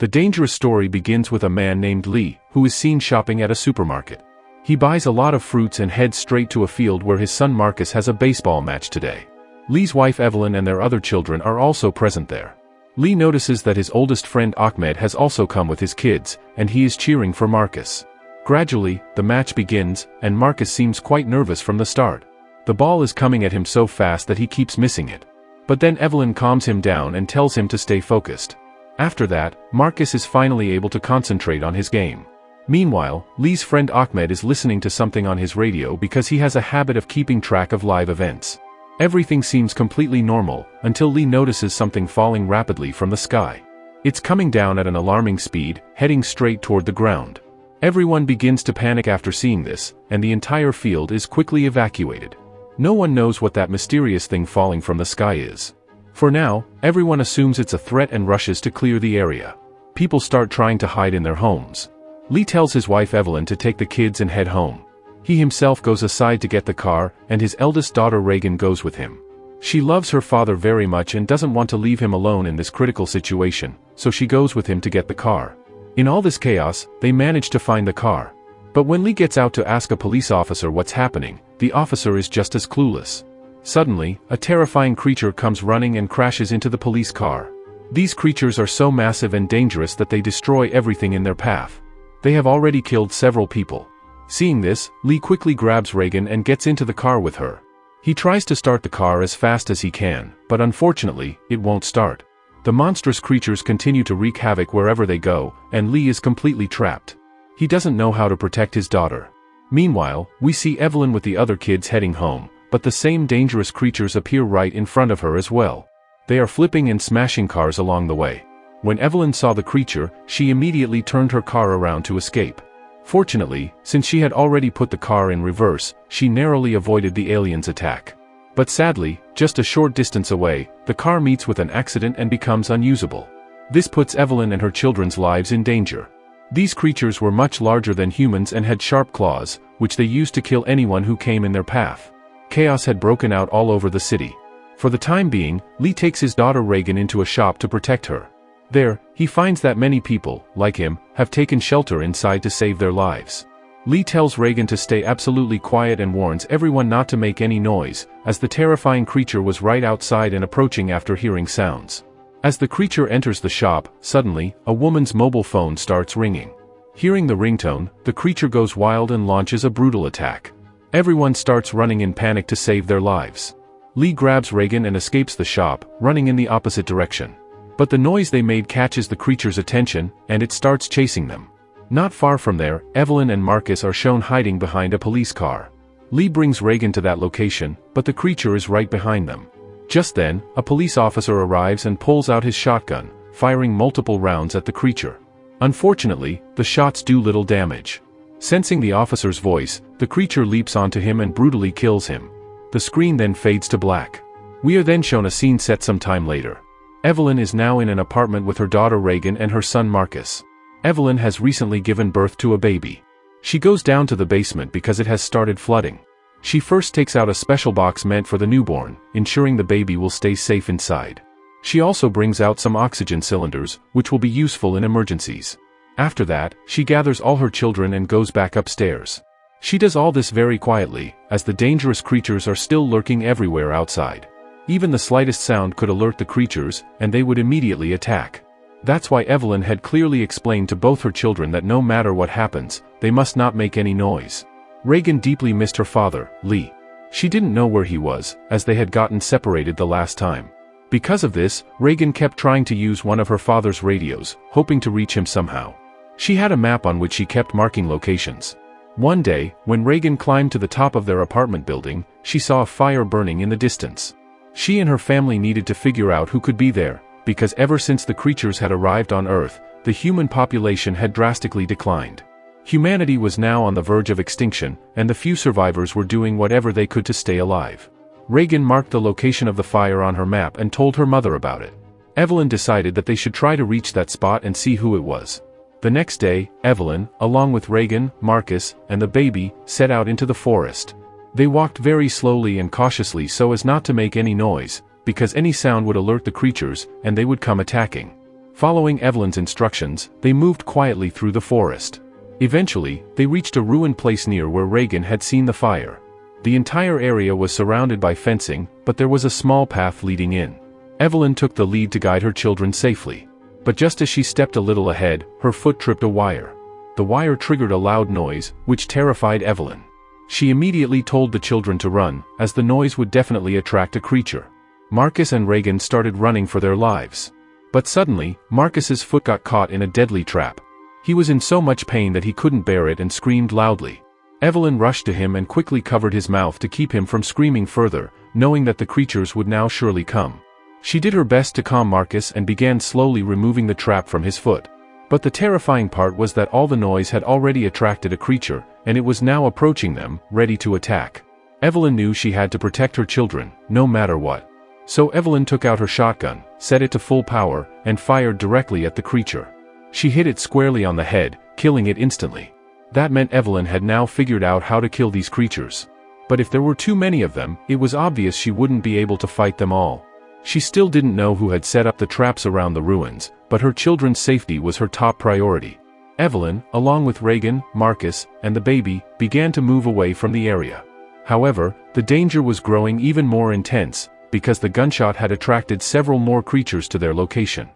The dangerous story begins with a man named Lee, who is seen shopping at a supermarket. He buys a lot of fruits and heads straight to a field where his son Marcus has a baseball match today. Lee's wife Evelyn and their other children are also present there. Lee notices that his oldest friend Ahmed has also come with his kids, and he is cheering for Marcus. Gradually, the match begins, and Marcus seems quite nervous from the start. The ball is coming at him so fast that he keeps missing it. But then Evelyn calms him down and tells him to stay focused. After that, Marcus is finally able to concentrate on his game. Meanwhile, Lee's friend Ahmed is listening to something on his radio because he has a habit of keeping track of live events. Everything seems completely normal, until Lee notices something falling rapidly from the sky. It's coming down at an alarming speed, heading straight toward the ground. Everyone begins to panic after seeing this, and the entire field is quickly evacuated. No one knows what that mysterious thing falling from the sky is. For now, everyone assumes it's a threat and rushes to clear the area. People start trying to hide in their homes. Lee tells his wife Evelyn to take the kids and head home. He himself goes aside to get the car, and his eldest daughter Reagan goes with him. She loves her father very much and doesn't want to leave him alone in this critical situation, so she goes with him to get the car. In all this chaos, they manage to find the car. But when Lee gets out to ask a police officer what's happening, the officer is just as clueless. Suddenly, a terrifying creature comes running and crashes into the police car. These creatures are so massive and dangerous that they destroy everything in their path. They have already killed several people. Seeing this, Lee quickly grabs Reagan and gets into the car with her. He tries to start the car as fast as he can, but unfortunately, it won't start. The monstrous creatures continue to wreak havoc wherever they go, and Lee is completely trapped. He doesn't know how to protect his daughter. Meanwhile, we see Evelyn with the other kids heading home, but the same dangerous creatures appear right in front of her as well. They are flipping and smashing cars along the way. When Evelyn saw the creature, she immediately turned her car around to escape. Fortunately, since she had already put the car in reverse, she narrowly avoided the aliens' attack. But sadly, just a short distance away, the car meets with an accident and becomes unusable. This puts Evelyn and her children's lives in danger. These creatures were much larger than humans and had sharp claws, which they used to kill anyone who came in their path. Chaos had broken out all over the city. For the time being, Lee takes his daughter Reagan into a shop to protect her. There, he finds that many people, like him, have taken shelter inside to save their lives. Lee tells Reagan to stay absolutely quiet and warns everyone not to make any noise, as the terrifying creature was right outside and approaching after hearing sounds. As the creature enters the shop, suddenly, a woman's mobile phone starts ringing. Hearing the ringtone, the creature goes wild and launches a brutal attack. Everyone starts running in panic to save their lives. Lee grabs Reagan and escapes the shop, running in the opposite direction. But the noise they made catches the creature's attention, and it starts chasing them. Not far from there, Evelyn and Marcus are shown hiding behind a police car. Lee brings Reagan to that location, but the creature is right behind them. Just then, a police officer arrives and pulls out his shotgun, firing multiple rounds at the creature. Unfortunately, the shots do little damage. Sensing the officer's voice, the creature leaps onto him and brutally kills him. The screen then fades to black. We are then shown a scene set some time later. Evelyn is now in an apartment with her daughter Reagan and her son Marcus. Evelyn has recently given birth to a baby. She goes down to the basement because it has started flooding. She first takes out a special box meant for the newborn, ensuring the baby will stay safe inside. She also brings out some oxygen cylinders, which will be useful in emergencies. After that, she gathers all her children and goes back upstairs. She does all this very quietly, as the dangerous creatures are still lurking everywhere outside. Even the slightest sound could alert the creatures, and they would immediately attack. That's why Evelyn had clearly explained to both her children that no matter what happens, they must not make any noise. Reagan deeply missed her father, Lee. She didn't know where he was, as they had gotten separated the last time. Because of this, Reagan kept trying to use one of her father's radios, hoping to reach him somehow. She had a map on which she kept marking locations. One day, when Reagan climbed to the top of their apartment building, she saw a fire burning in the distance. She and her family needed to figure out who could be there, because ever since the creatures had arrived on Earth, the human population had drastically declined. Humanity was now on the verge of extinction, and the few survivors were doing whatever they could to stay alive. Reagan marked the location of the fire on her map and told her mother about it. Evelyn decided that they should try to reach that spot and see who it was. The next day, Evelyn, along with Reagan, Marcus, and the baby, set out into the forest. They walked very slowly and cautiously so as not to make any noise, because any sound would alert the creatures, and they would come attacking. Following Evelyn's instructions, they moved quietly through the forest. Eventually, they reached a ruined place near where Reagan had seen the fire. The entire area was surrounded by fencing, but there was a small path leading in. Evelyn took the lead to guide her children safely. But just as she stepped a little ahead, her foot tripped a wire. The wire triggered a loud noise, which terrified Evelyn. She immediately told the children to run, as the noise would definitely attract a creature. Marcus and Reagan started running for their lives. But suddenly, Marcus's foot got caught in a deadly trap. He was in so much pain that he couldn't bear it and screamed loudly. Evelyn rushed to him and quickly covered his mouth to keep him from screaming further, knowing that the creatures would now surely come. She did her best to calm Marcus and began slowly removing the trap from his foot. But the terrifying part was that all the noise had already attracted a creature, and it was now approaching them, ready to attack. Evelyn knew she had to protect her children, no matter what. So Evelyn took out her shotgun, set it to full power, and fired directly at the creature. She hit it squarely on the head, killing it instantly. That meant Evelyn had now figured out how to kill these creatures. But if there were too many of them, it was obvious she wouldn't be able to fight them all. She still didn't know who had set up the traps around the ruins, but her children's safety was her top priority. Evelyn, along with Reagan, Marcus, and the baby, began to move away from the area. However, the danger was growing even more intense, because the gunshot had attracted several more creatures to their location.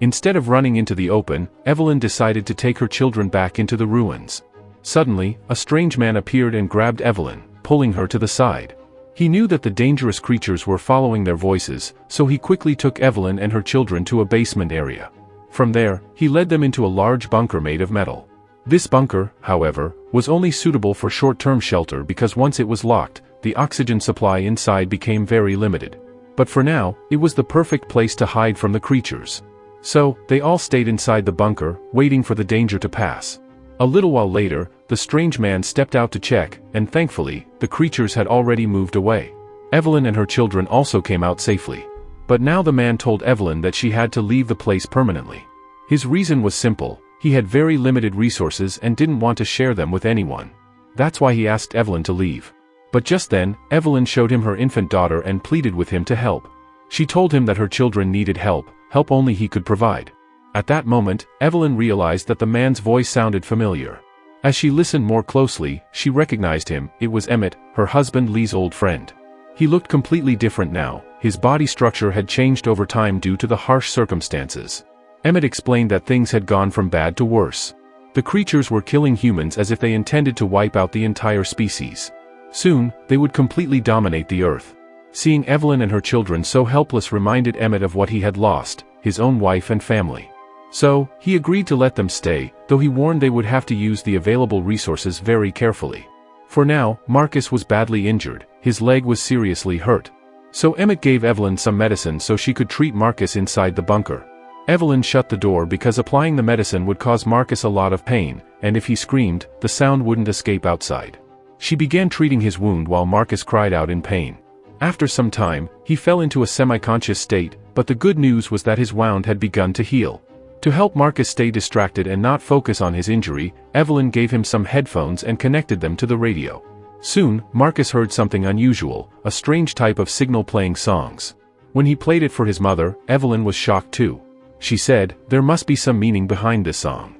Instead of running into the open, Evelyn decided to take her children back into the ruins. Suddenly, a strange man appeared and grabbed Evelyn, pulling her to the side. He knew that the dangerous creatures were following their voices, so he quickly took Evelyn and her children to a basement area. From there, he led them into a large bunker made of metal. This bunker, however, was only suitable for short-term shelter because once it was locked, the oxygen supply inside became very limited. But for now, it was the perfect place to hide from the creatures. So, they all stayed inside the bunker, waiting for the danger to pass. A little while later, the strange man stepped out to check, and thankfully, the creatures had already moved away. Evelyn and her children also came out safely. But now the man told Evelyn that she had to leave the place permanently. His reason was simple: he had very limited resources and didn't want to share them with anyone. That's why he asked Evelyn to leave. But just then, Evelyn showed him her infant daughter and pleaded with him to help. She told him that her children needed help only he could provide. At that moment, Evelyn realized that the man's voice sounded familiar. As she listened more closely, she recognized him. It was Emmett, her husband Lee's old friend. He looked completely different now. His body structure had changed over time due to the harsh circumstances. Emmett explained that things had gone from bad to worse. The creatures were killing humans as if they intended to wipe out the entire species. Soon, they would completely dominate the earth. Seeing Evelyn and her children so helpless reminded Emmett of what he had lost, his own wife and family. So, he agreed to let them stay, though he warned they would have to use the available resources very carefully. For now, Marcus was badly injured, his leg was seriously hurt. So Emmett gave Evelyn some medicine so she could treat Marcus inside the bunker. Evelyn shut the door because applying the medicine would cause Marcus a lot of pain, and if he screamed, the sound wouldn't escape outside. She began treating his wound while Marcus cried out in pain. After some time, he fell into a semi-conscious state, but the good news was that his wound had begun to heal. To help Marcus stay distracted and not focus on his injury, Evelyn gave him some headphones and connected them to the radio. Soon, Marcus heard something unusual, a strange type of signal playing songs. When he played it for his mother, Evelyn was shocked too. She said, "There must be some meaning behind this song."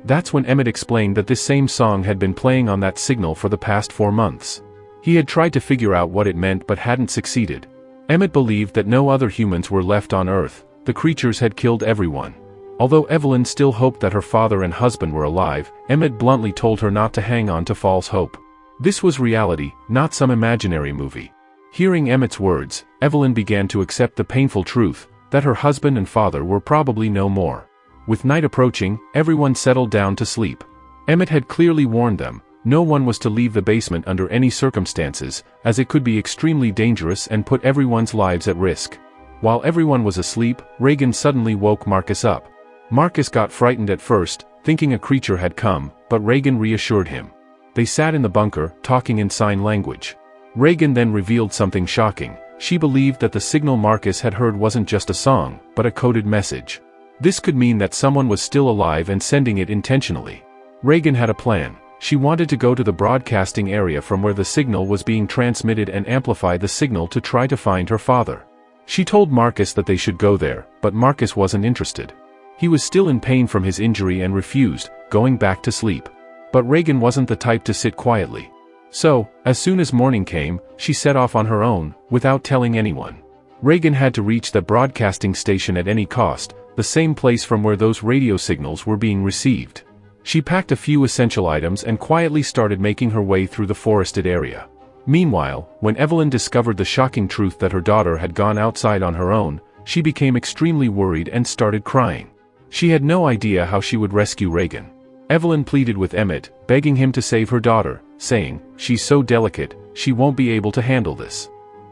That's when Emmett explained that this same song had been playing on that signal for the past 4 months. He had tried to figure out what it meant but hadn't succeeded. Emmett believed that no other humans were left on Earth. The creatures had killed everyone. Although Evelyn still hoped that her father and husband were alive, Emmett bluntly told her not to hang on to false hope. This was reality, not some imaginary movie. Hearing Emmett's words, Evelyn began to accept the painful truth, that her husband and father were probably no more. With night approaching, everyone settled down to sleep. Emmett had clearly warned them, no one was to leave the basement under any circumstances, as it could be extremely dangerous and put everyone's lives at risk. While everyone was asleep, Reagan suddenly woke Marcus up. Marcus got frightened at first, thinking a creature had come, but Reagan reassured him. They sat in the bunker, talking in sign language. Reagan then revealed something shocking. She believed that the signal Marcus had heard wasn't just a song, but a coded message. This could mean that someone was still alive and sending it intentionally. Reagan had a plan. She wanted to go to the broadcasting area from where the signal was being transmitted and amplify the signal to try to find her father. She told Marcus that they should go there, but Marcus wasn't interested. He was still in pain from his injury and refused, going back to sleep. But Reagan wasn't the type to sit quietly. So, as soon as morning came, she set off on her own, without telling anyone. Reagan had to reach the broadcasting station at any cost, the same place from where those radio signals were being received. She packed a few essential items and quietly started making her way through the forested area. Meanwhile, when Evelyn discovered the shocking truth that her daughter had gone outside on her own, she became extremely worried and started crying. She had no idea how she would rescue Reagan. Evelyn pleaded with Emmett, begging him to save her daughter, saying, "She's so delicate, she won't be able to handle this."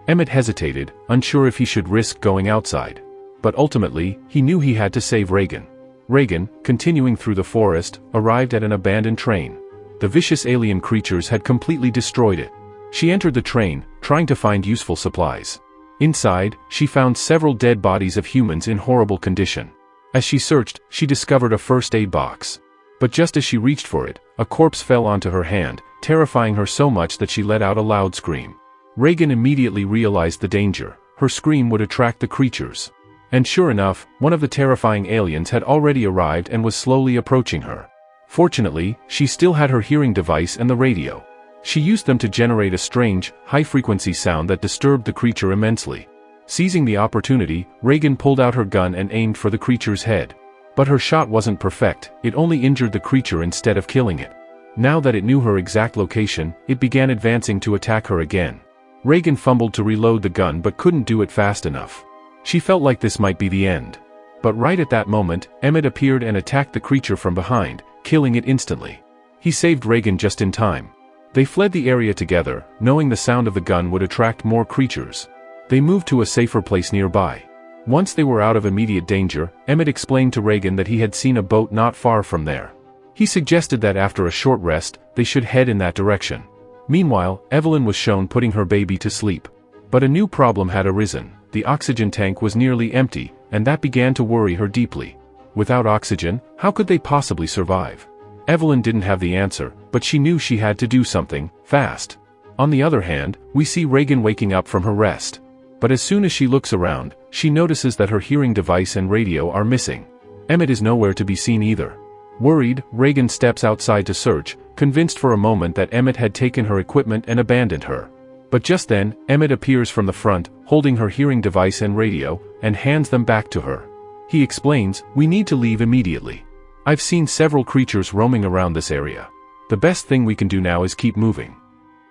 Emmett hesitated, unsure if he should risk going outside. But ultimately, he knew he had to save Reagan. Reagan, continuing through the forest, arrived at an abandoned train. The vicious alien creatures had completely destroyed it. She entered the train, trying to find useful supplies. Inside, she found several dead bodies of humans in horrible condition. As she searched, she discovered a first aid box. But just as she reached for it, a corpse fell onto her hand, terrifying her so much that she let out a loud scream. Reagan immediately realized the danger. Her scream would attract the creatures. And sure enough, one of the terrifying aliens had already arrived and was slowly approaching her. Fortunately, she still had her hearing device and the radio. She used them to generate a strange, high-frequency sound that disturbed the creature immensely. Seizing the opportunity, Reagan pulled out her gun and aimed for the creature's head. But her shot wasn't perfect, it only injured the creature instead of killing it. Now that it knew her exact location, it began advancing to attack her again. Reagan fumbled to reload the gun but couldn't do it fast enough. She felt like this might be the end. But right at that moment, Emmett appeared and attacked the creature from behind, killing it instantly. He saved Reagan just in time. They fled the area together, knowing the sound of the gun would attract more creatures. They moved to a safer place nearby. Once they were out of immediate danger, Emmett explained to Reagan that he had seen a boat not far from there. He suggested that after a short rest, they should head in that direction. Meanwhile, Evelyn was shown putting her baby to sleep. But a new problem had arisen. The oxygen tank was nearly empty, and that began to worry her deeply. Without oxygen, how could they possibly survive? Evelyn didn't have the answer, but she knew she had to do something, fast. On the other hand, we see Reagan waking up from her rest. But as soon as she looks around, she notices that her hearing device and radio are missing. Emmett is nowhere to be seen either. Worried, Reagan steps outside to search, convinced for a moment that Emmett had taken her equipment and abandoned her. But just then, Emmett appears from the front, holding her hearing device and radio, and hands them back to her. He explains, "We need to leave immediately. I've seen several creatures roaming around this area. The best thing we can do now is keep moving."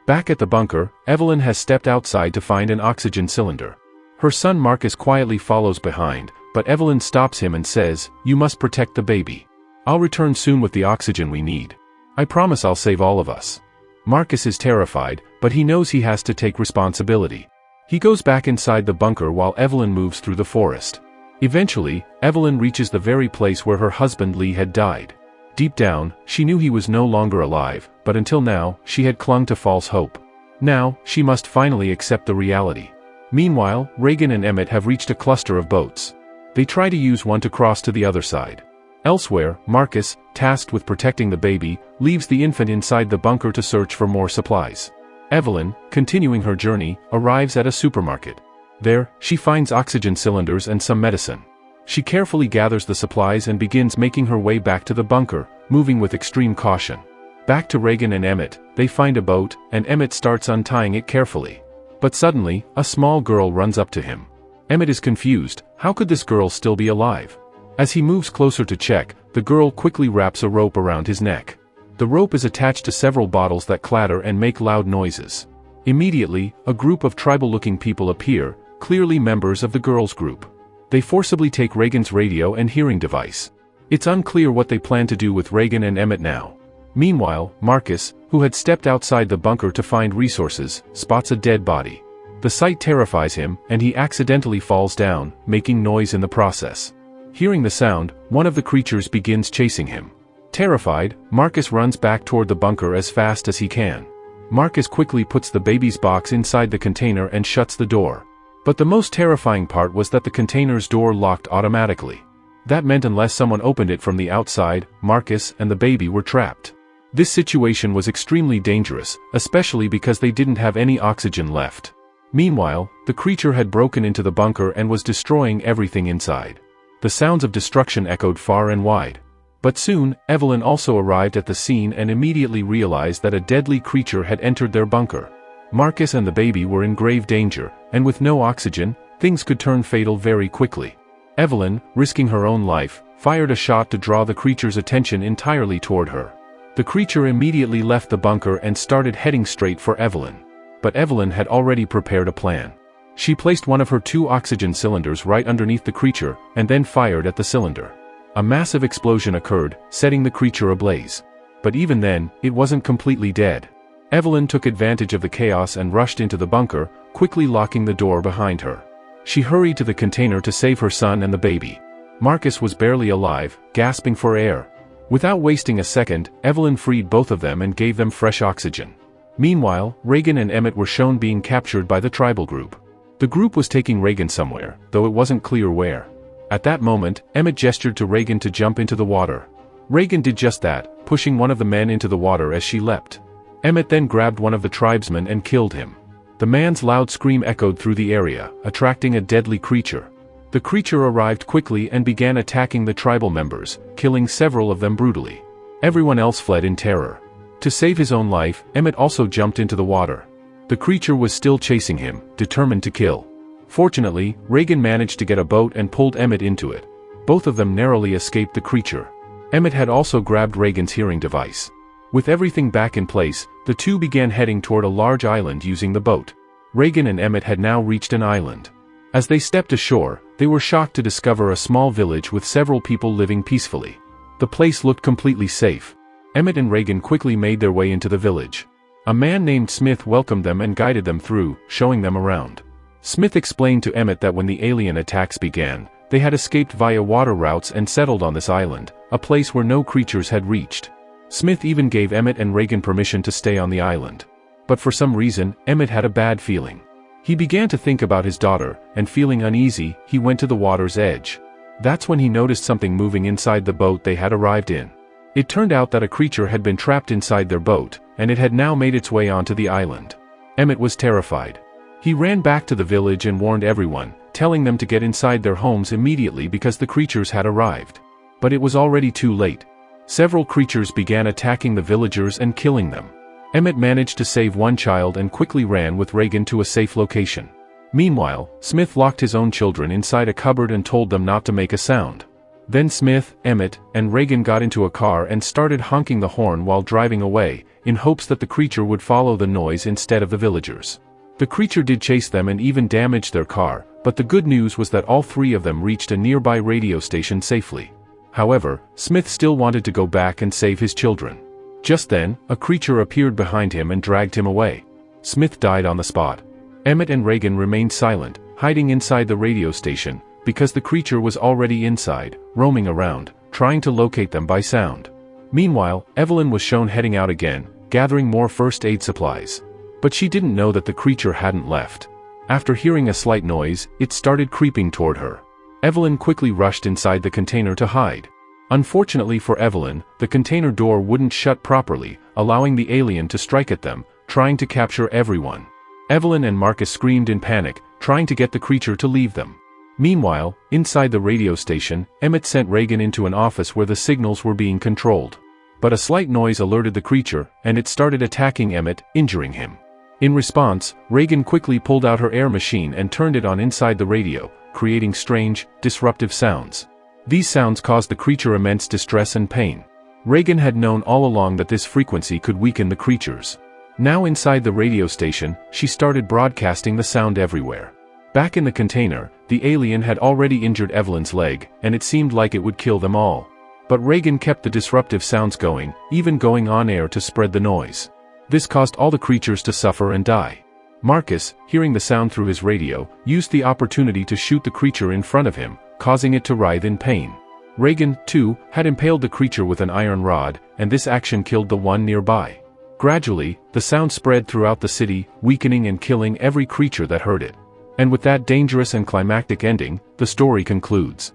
Back at the bunker, Evelyn has stepped outside to find an oxygen cylinder. Her son Marcus quietly follows behind, but Evelyn stops him and says, "You must protect the baby. I'll return soon with the oxygen we need. I promise I'll save all of us." Marcus is terrified, but he knows he has to take responsibility. He goes back inside the bunker while Evelyn moves through the forest. Eventually, Evelyn reaches the very place where her husband Lee had died. Deep down, she knew he was no longer alive, but until now, she had clung to false hope. Now, she must finally accept the reality. Meanwhile, Reagan and Emmett have reached a cluster of boats. They try to use one to cross to the other side. Elsewhere, Marcus, tasked with protecting the baby, leaves the infant inside the bunker to search for more supplies. Evelyn, continuing her journey, arrives at a supermarket. There, she finds oxygen cylinders and some medicine. She carefully gathers the supplies and begins making her way back to the bunker, moving with extreme caution. Back to Reagan and Emmett, they find a boat, and Emmett starts untying it carefully. But suddenly, a small girl runs up to him. Emmett is confused. How could this girl still be alive? As he moves closer to check, the girl quickly wraps a rope around his neck. The rope is attached to several bottles that clatter and make loud noises. Immediately, a group of tribal-looking people appear, clearly members of the girls' group. They forcibly take Reagan's radio and hearing device. It's unclear what they plan to do with Reagan and Emmett now. Meanwhile, Marcus, who had stepped outside the bunker to find resources, spots a dead body. The sight terrifies him, and he accidentally falls down, making noise in the process. Hearing the sound, one of the creatures begins chasing him. Terrified, Marcus runs back toward the bunker as fast as he can. Marcus quickly puts the baby's box inside the container and shuts the door. But the most terrifying part was that the container's door locked automatically. That meant unless someone opened it from the outside, Marcus and the baby were trapped. This situation was extremely dangerous, especially because they didn't have any oxygen left. Meanwhile, the creature had broken into the bunker and was destroying everything inside. The sounds of destruction echoed far and wide. But soon, Evelyn also arrived at the scene and immediately realized that a deadly creature had entered their bunker. Marcus and the baby were in grave danger, and with no oxygen, things could turn fatal very quickly. Evelyn, risking her own life, fired a shot to draw the creature's attention entirely toward her. The creature immediately left the bunker and started heading straight for Evelyn. But Evelyn had already prepared a plan. She placed one of her 2 oxygen cylinders right underneath the creature, and then fired at the cylinder. A massive explosion occurred, setting the creature ablaze. But even then, it wasn't completely dead. Evelyn took advantage of the chaos and rushed into the bunker, quickly locking the door behind her. She hurried to the container to save her son and the baby. Marcus was barely alive, gasping for air. Without wasting a second, Evelyn freed both of them and gave them fresh oxygen. Meanwhile, Reagan and Emmett were shown being captured by the tribal group. The group was taking Reagan somewhere, though it wasn't clear where. At that moment, Emmett gestured to Reagan to jump into the water. Reagan did just that, pushing one of the men into the water as she leapt. Emmett then grabbed one of the tribesmen and killed him. The man's loud scream echoed through the area, attracting a deadly creature. The creature arrived quickly and began attacking the tribal members, killing several of them brutally. Everyone else fled in terror. To save his own life, Emmett also jumped into the water. The creature was still chasing him, determined to kill. Fortunately, Reagan managed to get a boat and pulled Emmett into it. Both of them narrowly escaped the creature. Emmett had also grabbed Reagan's hearing device. With everything back in place, the two began heading toward a large island using the boat. Reagan and Emmett had now reached an island. As they stepped ashore, they were shocked to discover a small village with several people living peacefully. The place looked completely safe. Emmett and Reagan quickly made their way into the village. A man named Smith welcomed them and guided them through, showing them around. Smith explained to Emmett that when the alien attacks began, they had escaped via water routes and settled on this island, a place where no creatures had reached. Smith even gave Emmett and Reagan permission to stay on the island. But for some reason, Emmett had a bad feeling. He began to think about his daughter, and feeling uneasy, he went to the water's edge. That's when he noticed something moving inside the boat they had arrived in. It turned out that a creature had been trapped inside their boat, and it had now made its way onto the island. Emmett was terrified. He ran back to the village and warned everyone, telling them to get inside their homes immediately because the creatures had arrived. But it was already too late. Several creatures began attacking the villagers and killing them. Emmett managed to save one child and quickly ran with Reagan to a safe location. Meanwhile, Smith locked his own children inside a cupboard and told them not to make a sound. Then Smith, Emmett, and Reagan got into a car and started honking the horn while driving away, in hopes that the creature would follow the noise instead of the villagers. The creature did chase them and even damaged their car, but the good news was that all three of them reached a nearby radio station safely. However, Smith still wanted to go back and save his children. Just then, a creature appeared behind him and dragged him away. Smith died on the spot. Emmett and Reagan remained silent, hiding inside the radio station, because the creature was already inside, roaming around, trying to locate them by sound. Meanwhile, Evelyn was shown heading out again, gathering more first aid supplies. But she didn't know that the creature hadn't left. After hearing a slight noise, it started creeping toward her. Evelyn quickly rushed inside the container to hide. Unfortunately for Evelyn, the container door wouldn't shut properly, allowing the alien to strike at them, trying to capture everyone. Evelyn and Marcus screamed in panic, trying to get the creature to leave them. Meanwhile, inside the radio station, Emmett sent Reagan into an office where the signals were being controlled. But a slight noise alerted the creature, and it started attacking Emmett, injuring him. In response, Reagan quickly pulled out her air machine and turned it on inside the radio, creating strange, disruptive sounds. These sounds caused the creature immense distress and pain. Reagan had known all along that this frequency could weaken the creatures. Now inside the radio station, she started broadcasting the sound everywhere. Back in the container, the alien had already injured Evelyn's leg, and it seemed like it would kill them all. But Reagan kept the disruptive sounds going, even going on air to spread the noise. This caused all the creatures to suffer and die. Marcus, hearing the sound through his radio, used the opportunity to shoot the creature in front of him, causing it to writhe in pain. Reagan, too, had impaled the creature with an iron rod, and this action killed the one nearby. Gradually, the sound spread throughout the city, weakening and killing every creature that heard it. And with that dangerous and climactic ending, the story concludes.